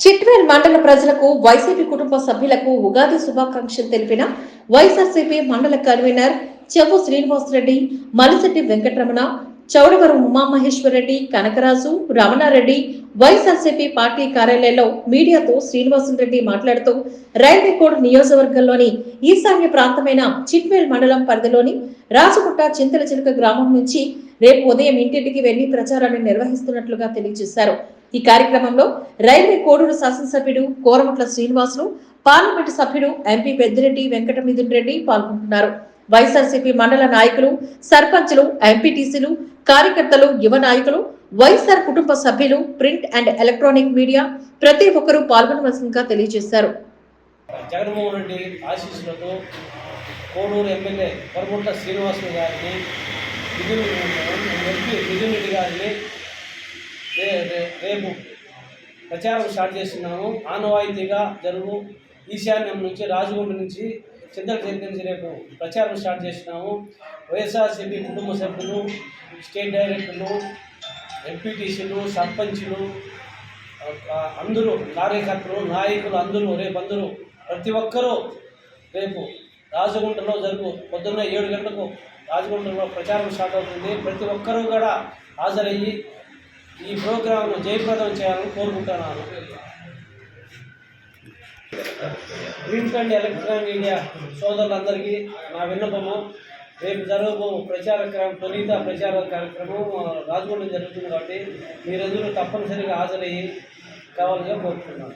చిట్వేల్ మండల ప్రజలకు వైసీపీ కుటుంబ సభ్యులకు ఉగాది శుభాకాంక్షలు తెలిపిన వైఎస్ఆర్సీపీ మండల కన్వీనర్ చెవు శ్రీనివాసరెడ్డి, మలిశెట్టి వెంకటరమణ, చౌడవరం ఉమామహేశ్వరరెడ్డి, కనకరాజు, రమణారెడ్డి వైఎస్ఆర్సీపీ పార్టీ కార్యాలయంలో మీడియాతో శ్రీనివాసరెడ్డి మాట్లాడుతూ రైల్వే కోడ్ నియోజకవర్గంలోని ఈశాన్య ప్రాంతమైన చిట్వేల్ మండలం పరిధిలోని రాజగుట్ట చింతలచిలుక గ్రామం నుంచి రేపు ఉదయం ఇంటింటికి వెళ్లి ప్రచారాన్ని నిర్వహిస్తున్నట్లుగా తెలియజేశారు. ఈ కార్యక్రమంలో రైల్వే కోడూరు శాసనసభ్యుడు కోరమట్ల శ్రీనివాసులు, పార్లమెంటు సభ్యుడు ఎంపీ పెద్దిరెడ్డి వెంకటమిథున్ రెడ్డి పాల్గొంటున్నారు. వైఎస్ఆర్సీపీ మండల నాయకులు, సర్పంచులు, ఎంపీటీసీలు, కార్యకర్తలు, యువ నాయకులు, వైఎస్ఆర్ కుటుంబ సభ్యులు, ప్రింట్ అండ్ ఎలక్ట్రానిక్ మీడియా ప్రతి ఒక్కరూ పాల్గొనవలసిందిగా తెలియజేశారు. జగన్మోహన్ రెడ్డి ఆశీస్సులతో కోడూరు ఎమ్మెల్యే కోరమట్ల శ్రీనివాసులు గారిని, ఎంపీ మిథున్ రెడ్డి గారిని రేపు ప్రచారం స్టార్ట్ చేస్తున్నాము. ఆనవాయితీగా జరుగు ఈశాన్యం నుంచి రాజగుండ నుంచి చింతలచేరు నుంచి రేపు ప్రచారం స్టార్ట్ చేస్తున్నాము. వైఎస్ఆర్సీపీ కుటుంబ సభ్యులు, స్టేట్ డైరెక్టర్లు, ఎంపీటీసీలు, సర్పంచులు అందరూ, కార్యకర్తలు, నాయకులు అందరూ అందరూ ప్రతి ఒక్కరూ రేపు రాజగుంటలో పొద్దున్న 7 గంటలకు రాజగుంటలో ప్రచారం స్టార్ట్ అవుతుంది. ప్రతి ఒక్కరూ కూడా హాజరయ్యి ఈ ప్రోగ్రాంను జయప్రదం చేయాలని కోరుకుంటున్నాను. ప్రింట్ అండ్ ఎలక్ట్రానిక్ మీడియా సోదరులందరికీ నా విన్నపము, రేపు జరగబో తొలిత ప్రచార కార్యక్రమం రాజమండ్రి జరుగుతుంది కాబట్టి మీరందరూ తప్పనిసరిగా హాజరయ్యి కావాలని కోరుకుంటున్నాను.